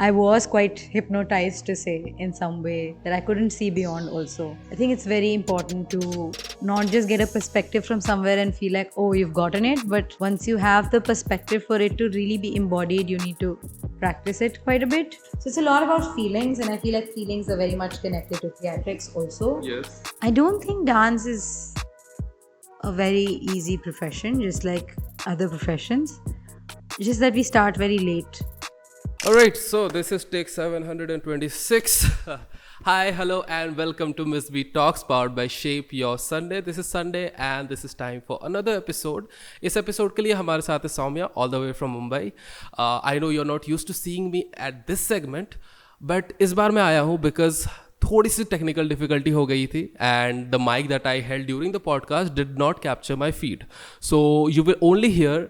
I was quite hypnotized to say in some way that I couldn't see beyond also. I think it's very important to not just get a perspective from somewhere and feel like, oh, you've gotten it. But once you have the perspective for it to really be embodied, you need to practice it quite a bit. So it's a lot about feelings, and I feel like feelings are very much connected to theatrics also. Yes. I don't think dance is a very easy profession, just like other professions. Just that we start very late. Alright, so this is take 726. Hi, hello, and welcome to Misb Talks powered by ShapeYourSunday. This is Sunday, and this is time for another episode. इस episode के लिए हमारे साथ है Somya, all the way from Mumbai. I know you're not used to seeing me at this segment, but इस बार मैं आया हूँ because थोड़ी सी टेक्निकल डिफिकल्टी हो गई थी and the mic that I held during the podcast did not capture my feed so you will only hear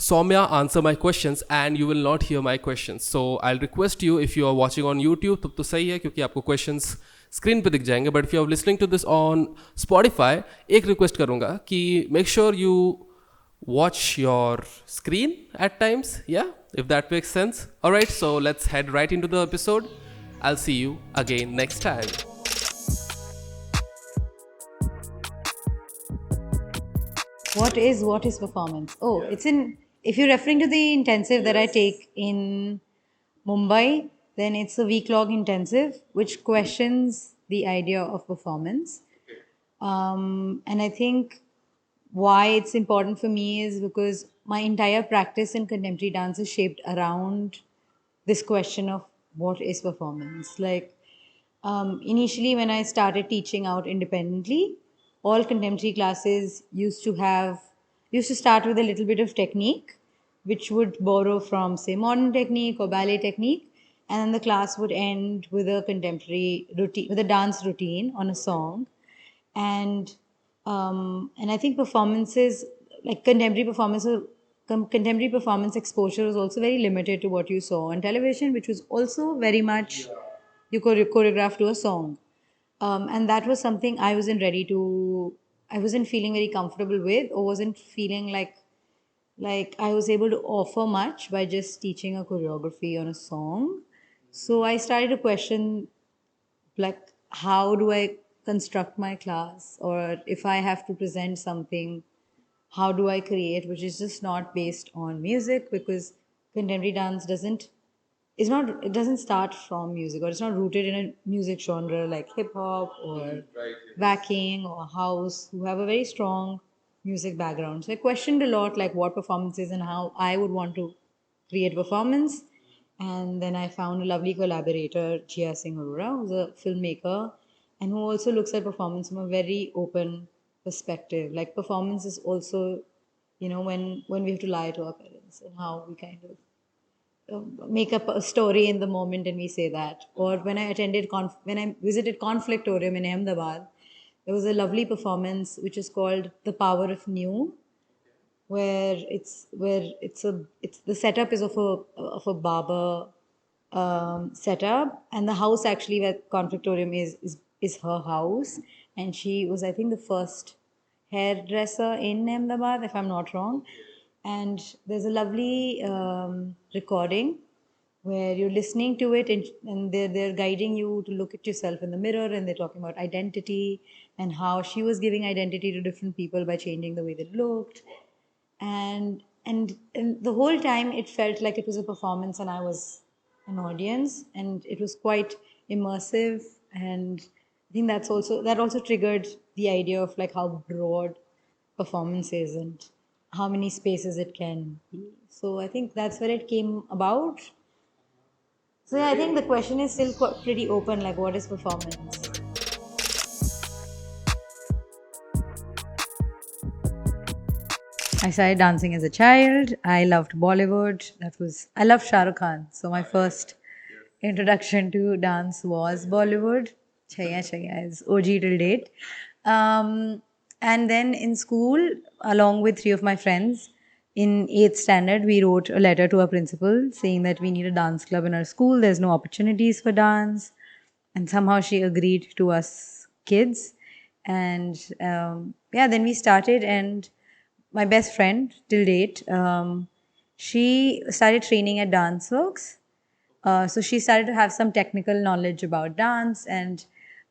Somya answer my questions and you will not hear my questions. So I'll request you, if you are watching on YouTube तब तो सही है क्योंकि आपको questions screen पे दिख जाएंगे, but if you are listening to this on Spotify एक request करूँगा कि make sure you watch your screen at times, yeah, if that makes sense. Alright, so let's head right into the episode. I'll see you again next time. What is performance? Oh, it's in. If you're referring to the intensive that I take in Mumbai, then it's a week-long intensive which questions the idea of performance. And I think why it's important for me is because my entire practice in contemporary dance is shaped around this question of what is performance. Like initially, when I started teaching out independently, all contemporary classes used to start with a little bit of technique, which would borrow from, say, modern technique or ballet technique, and then the class would end with a contemporary routine, with a dance routine on a song, and I think performances like contemporary performance exposure was also very limited to what you saw on television, which was also very much you choreograph to a song. And that was something I wasn't feeling very comfortable with, or wasn't feeling like I was able to offer much by just teaching a choreography on a song. So I started to question, like, how do I construct my class, or if I have to present something, how do I create, which is just not based on music, because contemporary dance doesn't start from music, or it's not rooted in a music genre like hip hop or wacking or house, who have a very strong music background. So I questioned a lot like what performance is and how I would want to create performance. And then I found a lovely collaborator, Jia Singh Arora, who's a filmmaker and who also looks at performance from a very open perspective. Like performance is also, when we have to lie to our parents, and how we kind of make up a story in the moment and we say that. Or when I visited Conflictorium in Ahmedabad, there was a lovely performance which is called The Power of New, where it's the setup is of a barber setup, and the house actually where Conflictorium is her house, and she was, I think, the first hairdresser in Ahmedabad, if I'm not wrong. And there's a lovely recording where you're listening to it, and they're guiding you to look at yourself in the mirror, and they're talking about identity and how she was giving identity to different people by changing the way they looked. And the whole time it felt like it was a performance and I was an audience, and it was quite immersive. And I think that also triggered the idea of like how broad performance is and how many spaces it can be. So I think that's where it came about. So yeah, I think the question is still pretty open, like what is performance? I started dancing as a child. I loved Bollywood. I loved Shah Rukh Khan. So my first introduction to dance was Bollywood. Chaya Chaya is OG till date. And then in school, along with three of my friends, in 8th standard, we wrote a letter to our principal saying that we need a dance club in our school. There's no opportunities for dance. And somehow she agreed to us kids. And then we started, and my best friend till date, she started training at Dance Works. So she started to have some technical knowledge about dance, and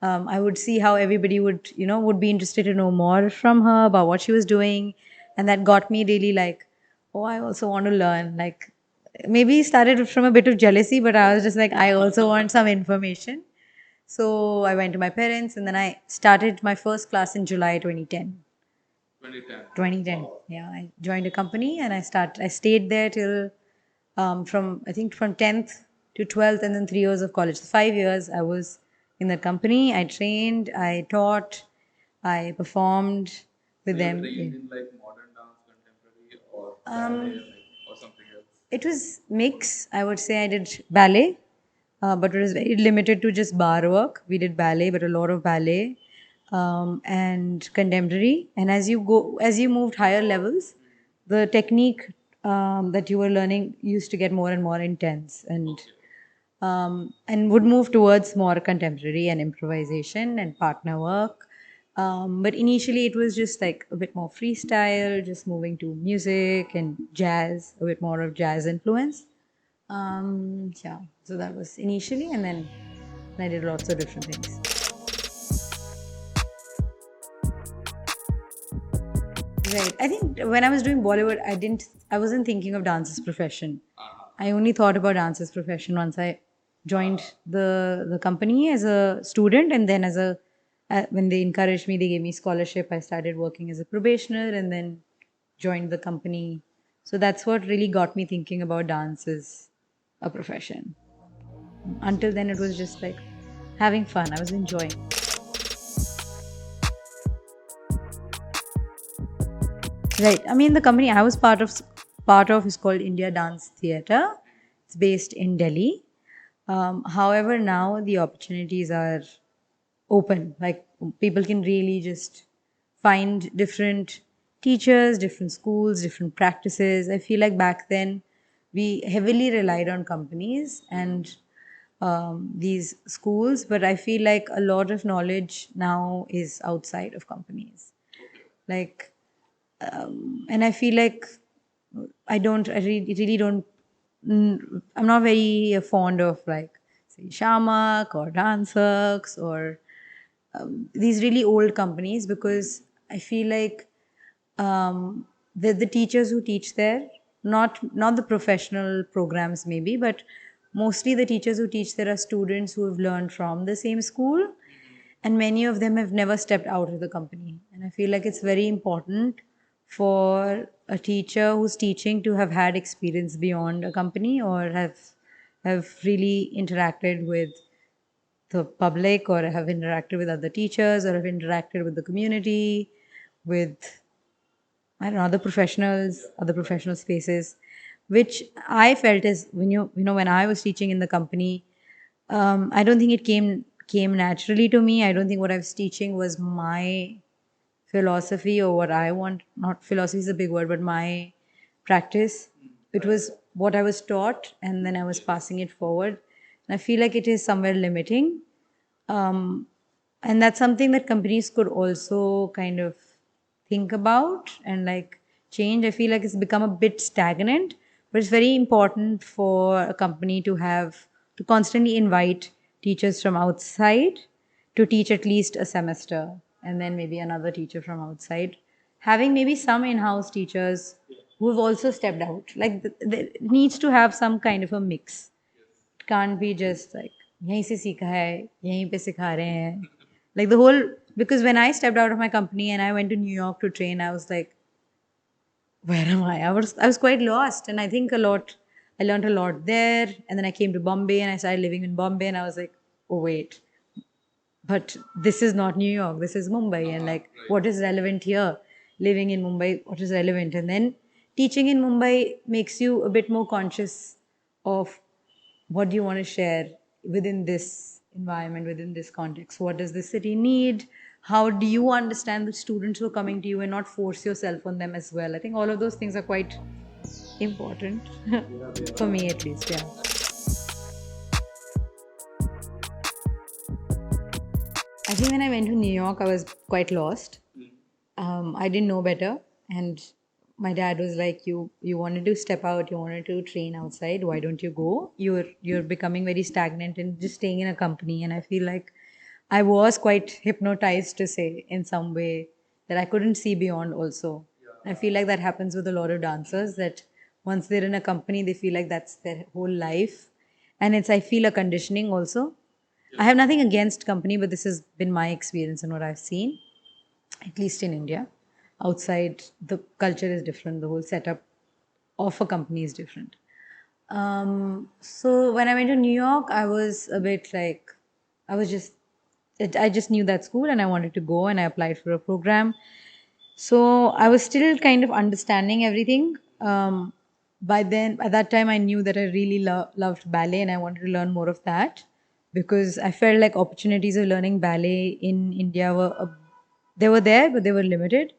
I would see how everybody would be interested to know more from her about what she was doing, and that got me really like, oh, I also want to learn. Like, maybe started from a bit of jealousy, but I was just like, I also want some information. So I went to my parents, and then I started my first class in July 2010. 2010. Yeah, I joined a company and I stayed there till from I think from 10th to 12th, and then 3 years of college. So 5 years I was in that company. I trained, I taught, I performed with them. Yeah. It was mix. I would say I did ballet, but it was very limited to just bar work. We did ballet, but a lot of ballet and contemporary. And as you moved higher levels, the technique that you were learning used to get more and more intense, and would move towards more contemporary and improvisation and partner work. But initially, it was just like a bit more freestyle, just moving to music and jazz, a bit more of jazz influence. Yeah, so that was initially, and then I did lots of different things. Right. I think when I was doing Bollywood, I wasn't thinking of dance as profession. I only thought about dance as profession once I joined the company as a student, and then when they encouraged me, they gave me scholarship. I started working as a probationer, and then joined the company. So that's what really got me thinking about dance as a profession. Until then, it was just like having fun. I was enjoying. Right. I mean, the company I was part of is called India Dance Theatre. It's based in Delhi. However, now the opportunities are open. Like, people can really just find different teachers, different schools, different practices. I feel like back then we heavily relied on companies and these schools, but I feel like a lot of knowledge now is outside of companies. Like, and I feel like really don't, I'm not very fond of like, say, Shamak or Danceworks or these really old companies, because I feel like the teachers who teach there, not the professional programs maybe, but mostly the teachers who teach there are students who have learned from the same school, and many of them have never stepped out of the company. And I feel like it's very important for a teacher who's teaching to have had experience beyond a company, or have really interacted with the public, or have interacted with other teachers, or have interacted with the community, with, I don't know, other professional spaces, which I felt is when I was teaching in the company, I don't think it came naturally to me. I don't think what I was teaching was my philosophy, or what I want. Not philosophy is a big word, but my practice. It was what I was taught, and then I was passing it forward. And I feel like it is somewhere limiting. And that's something that companies could also kind of think about and like change. I feel like it's become a bit stagnant, but it's very important for a company to constantly invite teachers from outside to teach at least a semester, and then maybe another teacher from outside, having maybe some in-house teachers who have also stepped out. Like, there needs to have some kind of a mix. It can't be just like यहीं से सीखा है यहीं पे सिखा रहे हैं. Like, the whole, because when I stepped out of my company and I went to New York to train, I was like, where am I? I was quite lost, and I think a lot. I learned a lot there, and then I came to Bombay and I started living in Bombay, and I was like, oh wait, but this is not New York, this is Mumbai, and like, what is relevant here? Living in Mumbai, what is relevant? And then teaching in Mumbai makes you a bit more conscious of what do you want to share within this environment, within this context. What does the city need? How do you understand the students who are coming to you, and not force yourself on them as well? I think all of those things are quite important for me, at least. Yeah. I think when I went to New York, I was quite lost. I didn't know better, and my dad was like, you wanted to step out, you wanted to train outside, why don't you go? You're becoming very stagnant and just staying in a company. And I feel like I was quite hypnotized, to say, in some way, that I couldn't see beyond also. I feel like that happens with a lot of dancers, that once they're in a company, they feel like that's their whole life. And it's, I feel, a conditioning also. I have nothing against company, but this has been my experience and what I've seen, at least in India. Outside, the culture is different. The whole setup of a company is different. So when I went to New York, I was a bit like, I was just, I just knew that school and I wanted to go, and I applied for a program. So I was still kind of understanding everything. By then, at that time, I knew that I really loved ballet and I wanted to learn more of that, because I felt like opportunities of learning ballet in India were, they were there, but they were limited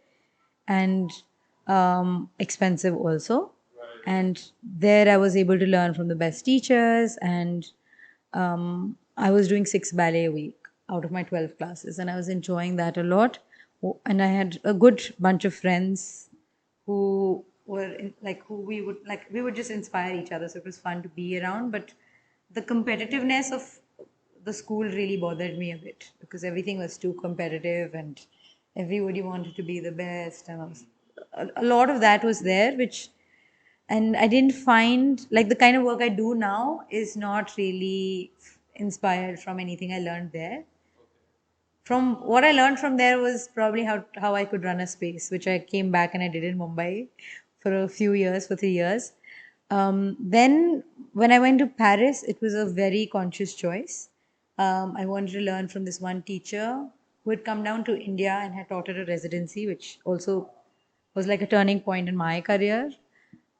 and expensive also. And there I was able to learn from the best teachers, and I was doing 6 ballet a week out of my 12 classes, and I was enjoying that a lot. And I had a good bunch of friends who were like, who we would just inspire each other, so it was fun to be around. But the competitiveness of the school really bothered me a bit, because everything was too competitive and everybody wanted to be the best, and a lot of that was there, which, and I didn't find like the kind of work I do now is not really inspired from anything I learned there. From what I learned from there was probably how I could run a space, which I came back and I did in Mumbai for a few years, for 3 years. Then when I went to Paris, it was a very conscious choice. I wanted to learn from this one teacher who had come down to India and had taught at a residency, which also was like a turning point in my career.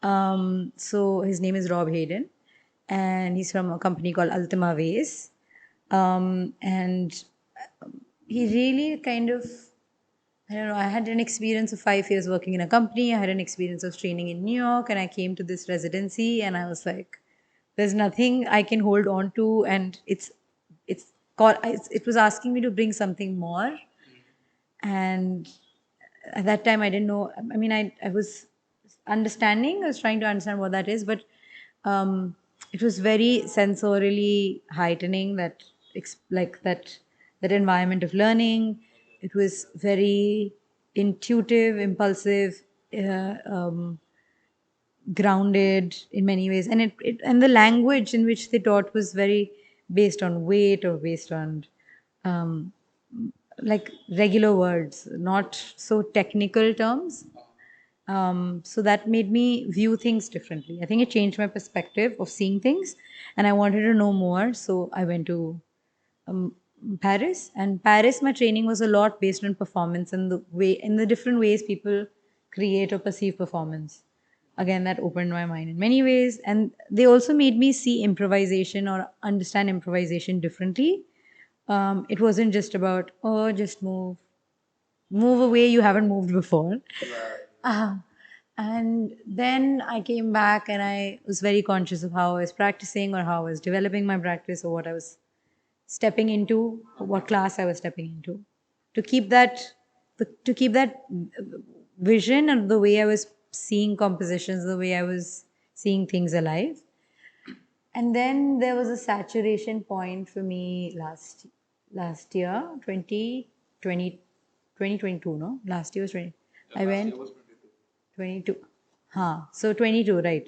So his name is Rob Hayden, and he's from a company called Ultima Ways. And he really kind of, I don't know, I had an experience of 5 years working in a company. I had an experience of training in New York, and I came to this residency and I was like, there's nothing I can hold on to. And it was asking me to bring something more. And at that time, I didn't know. I mean, I was understanding, I was trying to understand what that is, but it was very sensorially heightening, that like that environment of learning. It was very intuitive, impulsive, grounded in many ways, and and the language in which they taught was very based on weight, or based on um, like regular words, not so technical terms. So that made me view things differently. I think it changed my perspective of seeing things, and I wanted to know more. So I went to um, Paris, and Paris, my training was a lot based on performance and the way, in the different ways people create or perceive performance. Again, that opened my mind in many ways, and they also made me see improvisation or understand improvisation differently. It wasn't just about, oh, just move away, you haven't moved before. Uh, and then I came back and I was very conscious of how I was practicing, or how I was developing my practice, or what I was stepping into, or what class I was stepping into, to keep that to keep that vision of the way I was seeing compositions, the way I was seeing things alive. And then there was a saturation point for me last year, 2022, no? Last year was 20. I went 22. Huh. So 22, right.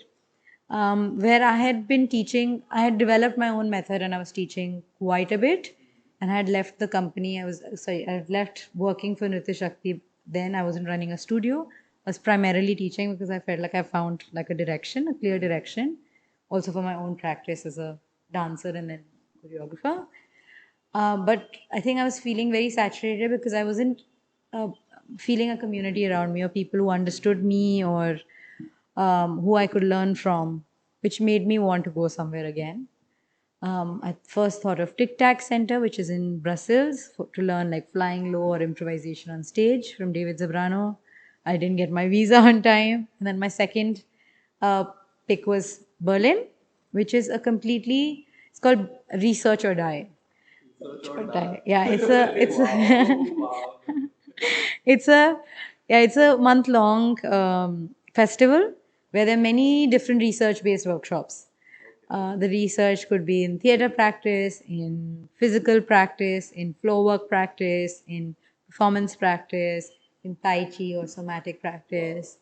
Where I had been teaching, I had developed my own method and I was teaching quite a bit. And I had left the company. I had left working for Nrityashakti. Then I wasn't running a studio. I was primarily teaching because I felt like I found like a direction, a clear direction, also for my own practice as a dancer and then choreographer. But I think I was feeling very saturated because I wasn't uh, feeling a community around me, or people who understood me, or who I could learn from, which made me want to go somewhere again. I first thought of Tic Tac Center, which is in Brussels, to learn like flying low or improvisation on stage from David Zabrano. I didn't get my visa on time. And then my second uh, pick was Berlin, which is a completely, it's called Research or Die. Yeah, it's a it's a month long festival where there are many different research-based workshops. The research could be in theater practice, in physical practice, in flow work practice, in performance practice, in Tai Chi or somatic practice.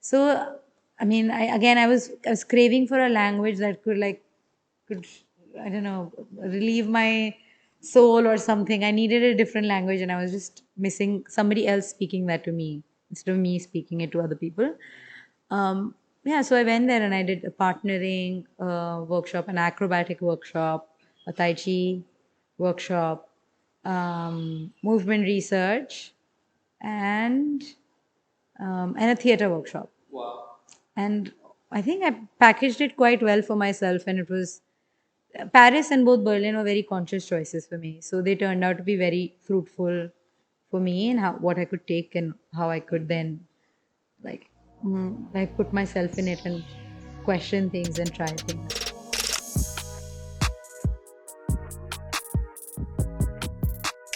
So, I mean, I was craving for a language that could I don't know relieve my soul or something. I needed a different language, and I was just missing somebody else speaking that to me instead of me speaking it to other people. Yeah, so I went there and I did a partnering workshop, an acrobatic workshop, a Tai Chi workshop, movement research, and and a theater workshop. And I think I packaged it quite well for myself, and it was Paris and both Berlin were very conscious choices for me. So they turned out to be very fruitful for me and how what I could take and how I could then like like put myself in it and question things and try things.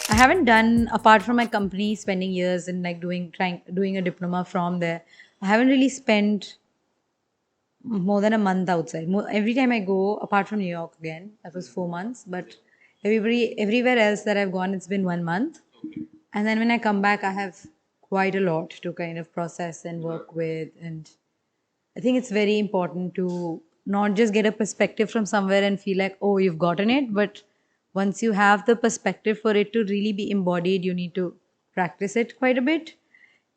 I haven't done apart from my company spending years in like doing a diploma from there. I haven't really spent more than a month outside. Every time I go, apart from New York again, that was 4 months. But everywhere else that I've gone, it's been 1 month. And then when I come back, I have quite a lot to kind of process and work with. And I think it's very important to not just get a perspective from somewhere and feel like, oh, you've gotten it. But once you have the perspective for it to really be embodied, you need to practice it quite a bit.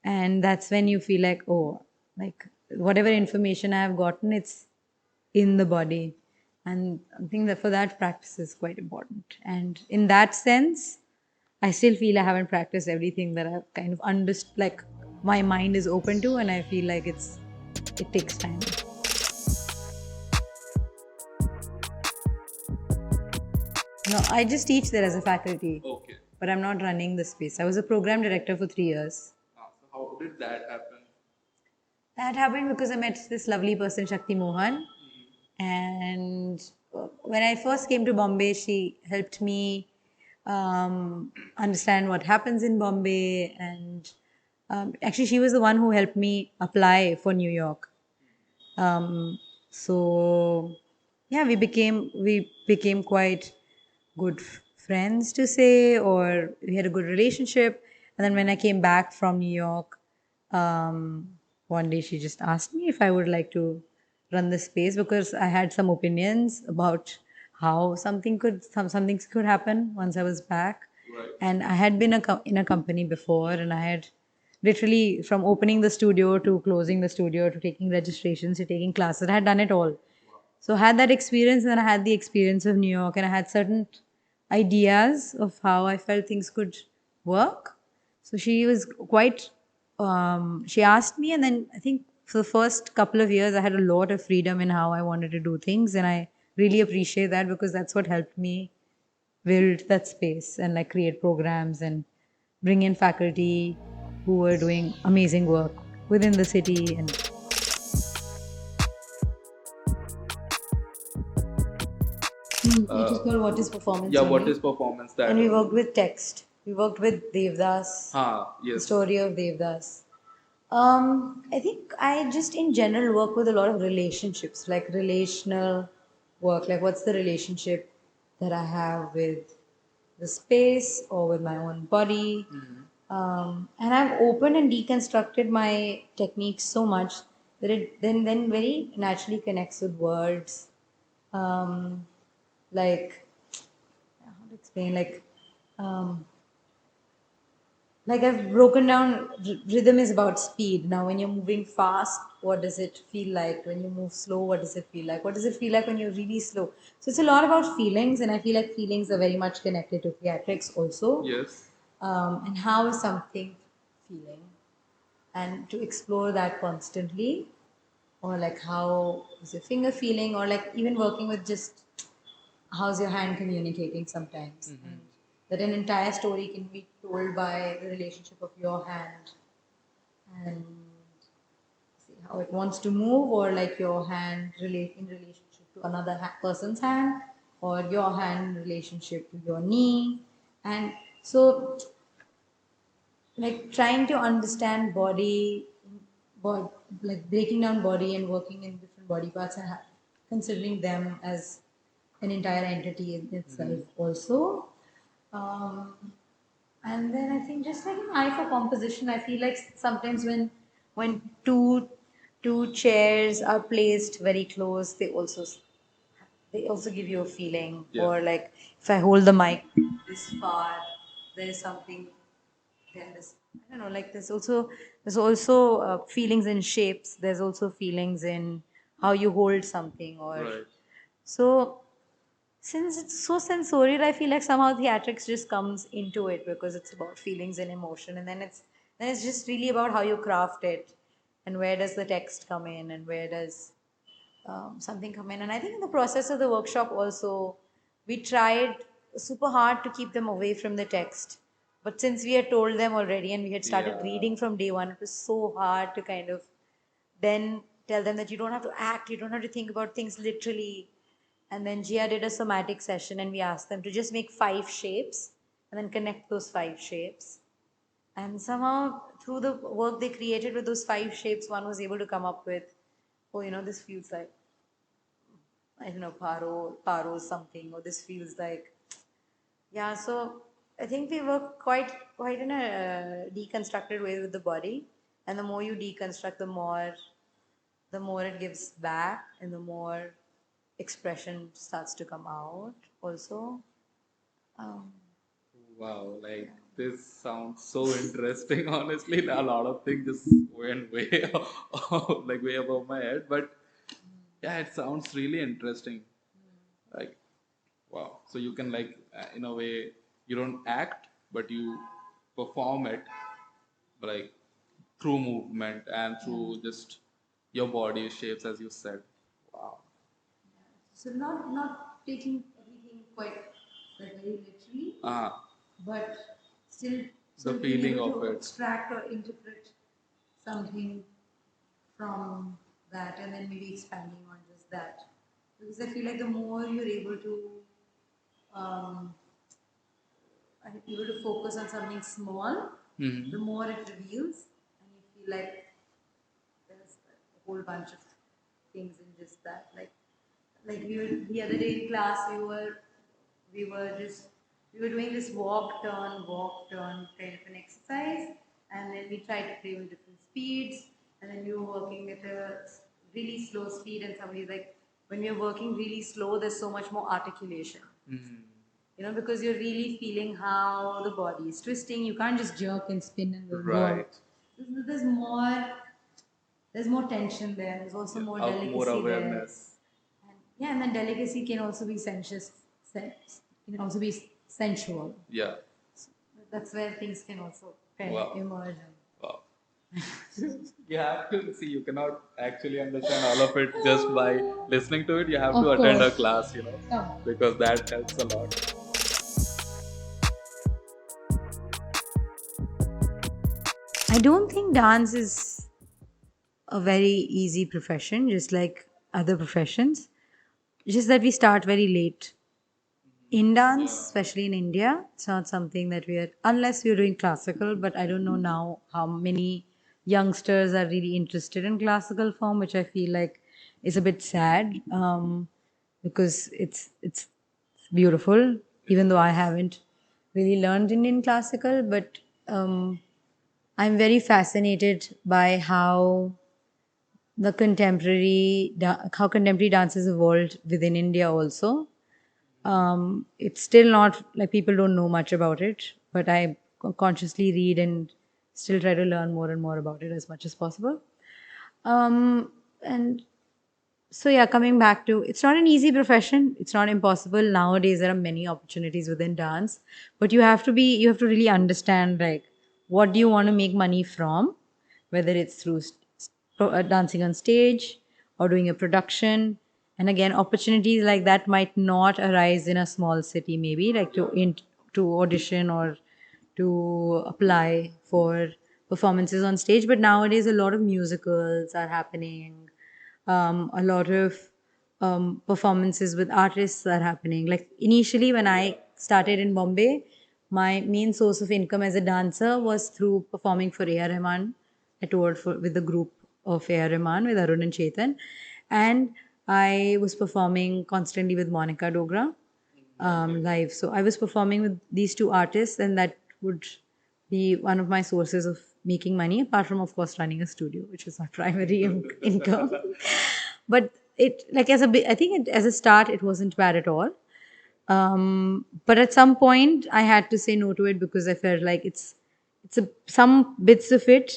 And that's when you feel like, oh, like whatever information I have gotten, it's in the body. And I think that for that, practice is quite important. And in that sense, I still feel I haven't practiced everything that I've kind of understood, like my mind is open to, and I feel like it takes time. No, I just teach there as a faculty. Okay. But I'm not running the space. I was a program director for 3 years. So how did that happen? That happened because I met this lovely person, Shakti Mohan. And when I first came to Bombay, she helped me understand what happens in Bombay. And actually, she was the one who helped me apply for New York. So yeah, we became quite good friends to say, or we had a good relationship. And then when I came back from New York, one day she just asked me if I would like to run the space because I had some opinions about how some things could happen once I was back. Right. And I had been in a company before, and I had literally from opening the studio to closing the studio to taking registrations to taking classes, I had done it all. So I had that experience, and then I had the experience of New York, and I had certain ideas of how I felt things could work. So she was quite. She asked me, and then I think for the first couple of years, I had a lot of freedom in how I wanted to do things, and I really appreciate that because that's what helped me build that space and like create programs and bring in faculty who were doing amazing work within the city. And it is called What is Performance? Yeah, what only. is performance that? And we worked with text. We worked with Devdas, the Yes. story of Devdas. I think I just in general work with a lot of relationships, like relational work. Like, what's the relationship that I have with the space or with my own body? And I've opened and deconstructed my techniques so much that it then very naturally connects with words. Um, like, how to explain? Like I've broken down, rhythm is about speed. Now, when you're moving fast, what does it feel like? When you move slow, what does it feel like? What does it feel like when you're really slow? So it's a lot about feelings, and I feel like feelings are very much connected to theatrics also. Yes. And how is something feeling? And to explore that constantly, or like how is your finger feeling, or like even working with just how's your hand communicating sometimes. And that an entire story can be told by the relationship of your hand and see how it wants to move, or like your hand in relationship to another person's hand, or your hand in relationship to your knee. And so like trying to understand bod, like breaking down body and working in different body parts and considering them as an entire entity in itself also. Um, and then I think just like an eye for composition, I feel like sometimes when two chairs are placed very close, they also give you a feeling. Yeah. Or like if I hold the mic this far, there is something. Then this, I don't know, like there's also feelings in shapes. There's also feelings in how you hold something. Or Right. so since it's so sensorial, I feel like somehow theatrics just comes into it because it's about feelings and emotion, and then it's just really about how you craft it, and where does the text come in, and where does something come in. And I think in the process of the workshop also, we tried super hard to keep them away from the text. But since we had told them already and we had started Yeah. reading from day one, it was so hard to kind of then tell them that you don't have to act, you don't have to think about things literally. And then Gia did a somatic session and we asked them to just make 5 shapes and then connect those 5 shapes. And somehow, through the work they created with those 5 shapes, one was able to come up with, oh, this feels like, I don't know, paro something, or this feels like, yeah. So I think we work quite in a deconstructed way with the body, and the more you deconstruct, the more it gives back, and the more expression starts to come out. Also, um, Wow, like this sounds so interesting. Honestly, a lot of things just went way like way above my head. But yeah, it sounds really interesting. Like wow, so you can like in a way you don't act, but you perform it like through movement and through just your body shapes, as you said. Wow. so not taking everything quite like very literally, but still The being feeling able of to it. extract or interpret something from that, and then maybe expanding on just that, because I feel like the more you're able to um, able to focus on something small, Mhm. the more it reveals, and you feel like there's a whole bunch of things in just that. Like we were the other day in class, we were doing this walk turn kind of an exercise, and then we tried to play with different speeds, and then we were working at a really slow speed, and somebody's like, when we're working really slow, there's so much more articulation. Because you're really feeling how the body is twisting. You can't just jerk and spin and then go Right. out. There's more tension there. There's also more delicacy More there. awareness. And then delicacy can also be sensuous. Can also be sensual. Yeah. That's where things can also kind Wow. of emerge. Wow. You have to see, you cannot actually understand all of it just by listening to it. You have to Of attend a course. class, Yeah. because that helps a lot. I don't think dance is a very easy profession, just like other professions. Just that we start very late. In dance, especially in India, it's not something that unless we're doing classical, but I don't know now how many youngsters are really interested in classical form, which I feel like is a bit sad, because it's beautiful, even though I haven't really learned Indian classical, but I'm very fascinated by how contemporary dance has evolved within India also. It's still not like people don't know much about it, but I consciously read and still try to learn more and more about it as much as possible. And so, yeah, coming back to, it's not an easy profession. It's not impossible. Nowadays, there are many opportunities within dance, but you have to really understand, like, what do you want to make money from, whether it's through dancing on stage or doing a production. And again, opportunities like that might not arise in a small city, maybe like to audition or to apply for performances on stage. But nowadays, a lot of musicals are happening. A lot of performances with artists are happening. Like initially, when I started in Bombay, my main source of income as a dancer was through performing for A.R. Rahman. I toured with the group of A.R. Rahman with Arun and Chetan. And I was performing constantly with Monica Dogra live. So I was performing with these two artists, and that would be one of my sources of making money, apart from, of course, running a studio, which is my primary income. But it, like, I think as a start, it wasn't bad at all. But at some point, I had to say no to it because I felt like some bits of it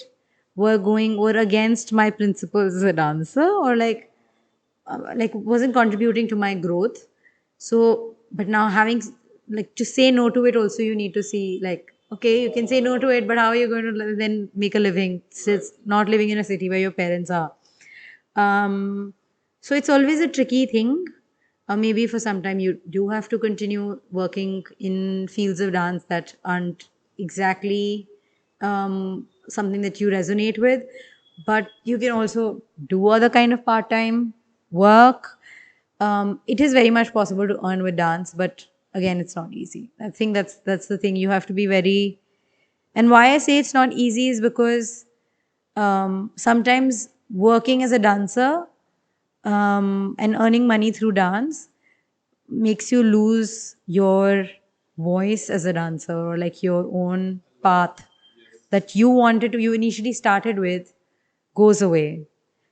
were against my principles as a dancer, or like wasn't contributing to my growth. So, but now having like to say no to it, also you need to see, like, okay, you can say no to it, but how are you going to then make a living since not living in a city where your parents are? So it's always a tricky thing. Maybe for some time you do have to continue working in fields of dance that aren't exactly something that you resonate with, but you can also do other kind of part-time work. It is very much possible to earn with dance, but again, it's not easy. I think that's the thing. You have to be very. And why I say it's not easy is because sometimes working as a dancer and earning money through dance makes you lose your voice as a dancer, or like your own path that you initially started with goes away.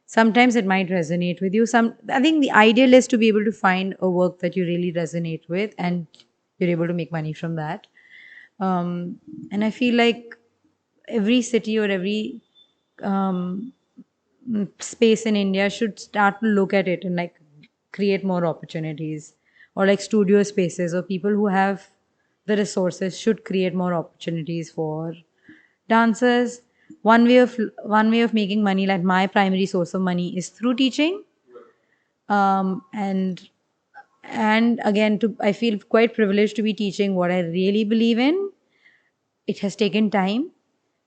Sometimes it might resonate with you. I think the ideal is to be able to find a work that you really resonate with, and you're able to make money from that. And I feel like every city or every um, space in India should start to look at it and like create more opportunities, or like studio spaces, or people who have the resources should create more opportunities for dancers. One way of making money, like my primary source of money, is through teaching. And again, to I feel quite privileged to be teaching what I really believe in. It has taken time,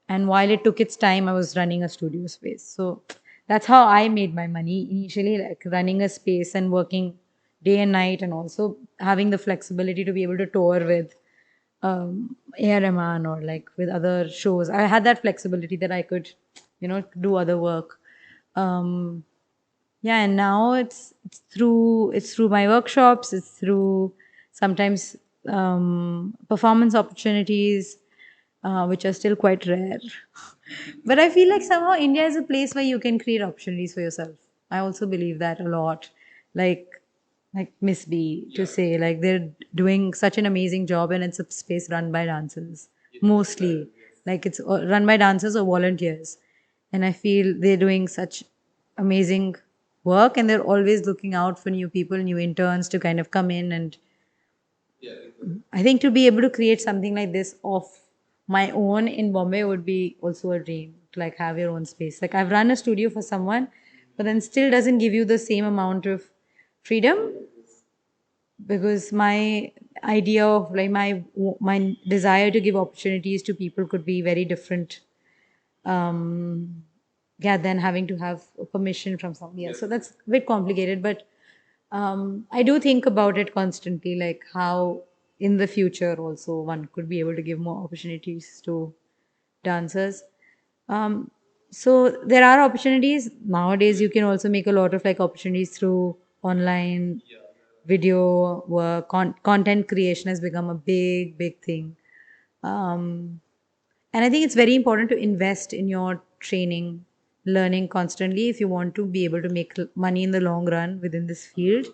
and while it took its time, I was running a studio space. So that's how I made my money initially, like running a space and working day and night, and also having the flexibility to be able to tour with A.R. Rahman, or like with other shows. I had that flexibility that I could, do other work. Um, yeah, and now it's through my workshops, it's through sometimes performance opportunities, which are still quite rare. But I feel like somehow India is a place where you can create opportunities for yourself. I also believe that a lot. Like Miss B to say, like they're doing such an amazing job, and it's a space run by dancers mostly. Like it's run by dancers or volunteers, and I feel they're doing such amazing work, and they're always looking out for new people, new interns to kind of come in. And I think to be able to create something like this of my own in Bombay would be also a dream. To like have your own space. Like I've run a studio for someone, but then still doesn't give you the same amount of freedom, because my idea of like my desire to give opportunities to people could be very different. Um, yeah, than having to have permission from somebody else. So that's a bit complicated, but I do think about it constantly, like how in the future also one could be able to give more opportunities to dancers. Um, so there are opportunities nowadays. You can also make a lot of like opportunities through online video work. Content creation has become a big thing. Um, and I think it's very important to invest in your training, learning constantly if you want to be able to make money in the long run within this field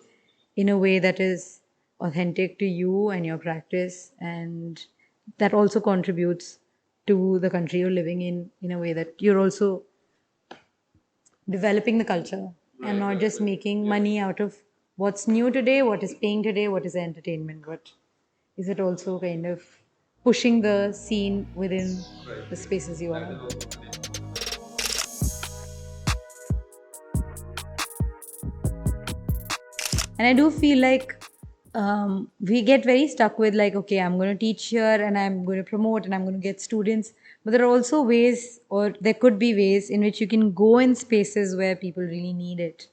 in a way that is authentic to you and your practice. And that also contributes to the country you're living in a way that you're also developing the culture and not just making money out of what's new today, what is paying today, what is entertainment, but is it also kind of pushing the scene within the spaces you are? And I do feel like we get very stuck with like, okay, I'm going to teach here and I'm going to promote and I'm going to get students. But there are also ways, or there could be ways in which you can go in spaces where people really need it.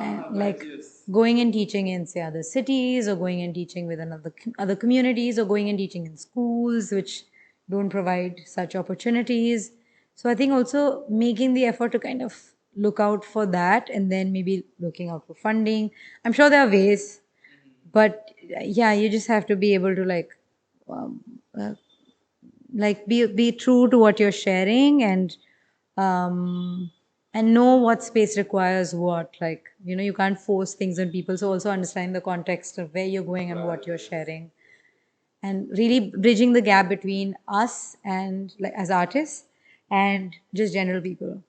And like going and teaching in say other cities, or going and teaching with other communities, or going and teaching in schools which don't provide such opportunities. So I think also making the effort to kind of look out for that, and then maybe looking out for funding. I'm sure there are ways, but yeah, you just have to be able to um, uh, be true to what you're sharing, um and know what space requires what. Like, you can't force things on people, so also understand the context of where you're going and what you're sharing, and really bridging the gap between us and, like, as artists and just general people.